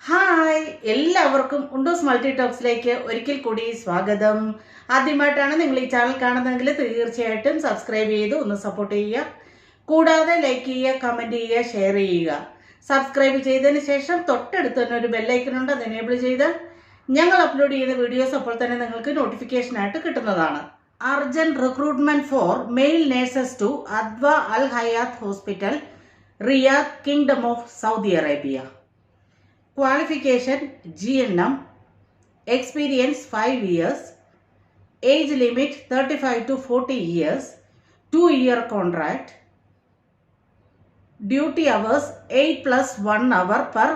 Hi, എല്ലാവർക്കും ഉണ്ടോസ് multi ടോക്സിലേക്ക് ഒരിക്കൽ കൂടി സ്വാഗതം. ആദ്യമായിട്ടാണ് നിങ്ങൾ ഈ ചാനൽ കാണുന്നതെങ്കിൽ തീർച്ചയായിട്ടും സബ്സ്ക്രൈബ് ചെയ്ത് ഒന്ന് സപ്പോർട്ട് ചെയ്യുക. കൂടാതെ ലൈക്ക് ചെയ്യുക, കമൻറ്റ് ചെയ്യുക, ഷെയർ ചെയ്യുക. സബ്സ്ക്രൈബ് ചെയ്തതിന് ശേഷം തൊട്ടടുത്ത് തന്നെ ഒരു ബെല്ലൈക്കൺ ഉണ്ട്, അത് എനേബിൾ ചെയ്താൽ ഞങ്ങൾ അപ്ലോഡ് ചെയ്യുന്ന വീഡിയോസ് അപ്പോൾ തന്നെ നിങ്ങൾക്ക് നോട്ടിഫിക്കേഷനായിട്ട് കിട്ടുന്നതാണ്. Urgent recruitment for male nurses to അദ്വ Al Hayat hospital, Riyadh, kingdom of Saudi Arabia. Qualification GNM, experience 5 years, age limit 35 to 40 years, 2-year contract, duty hours 8 plus 1 hour per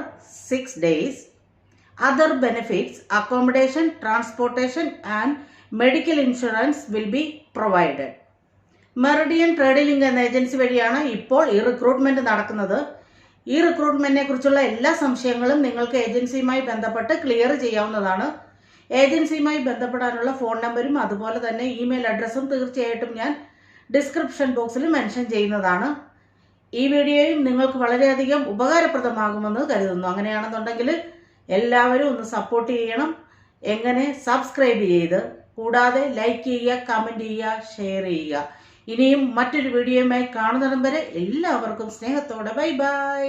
6 days, other benefits, accommodation, transportation and medical insurance will be provided. Meridian trading link എന്ന agency വഴിയാണ് ഇപ്പോൾ ഈ recruitment നടക്കുന്നത്. ഈ റിക്രൂട്ട്മെന്റിനെ കുറിച്ചുള്ള എല്ലാ സംശയങ്ങളും നിങ്ങൾക്ക് ഏജൻസിയുമായി ബന്ധപ്പെട്ട് ക്ലിയർ ചെയ്യാവുന്നതാണ്. ഏജൻസിയുമായി ബന്ധപ്പെടാനുള്ള ഫോൺ നമ്പറും അതുപോലെ തന്നെ ഇമെയിൽ അഡ്രസ്സും തീർച്ചയായിട്ടും ഞാൻ ഡിസ്ക്രിപ്ഷൻ ബോക്സിൽ മെൻഷൻ ചെയ്യുന്നതാണ്. ഈ വീഡിയോയും നിങ്ങൾക്ക് വളരെയധികം ഉപകാരപ്രദമാകുമെന്ന് കരുതുന്നു. അങ്ങനെയാണെന്നുണ്ടെങ്കിൽ എല്ലാവരും ഒന്ന് സപ്പോർട്ട് ചെയ്യണം. എങ്ങനെ? സബ്സ്ക്രൈബ് ചെയ്ത്, കൂടാതെ ലൈക്ക് ചെയ്യുക, കമൻറ്റ് ചെയ്യുക, ഷെയർ ചെയ്യുക. ഇനിയും മറ്റൊരു വീഡിയോയുമായി കാണുന്നിടം വരെ എല്ലാവർക്കും സ്നേഹത്തോടെ ബൈ ബൈ.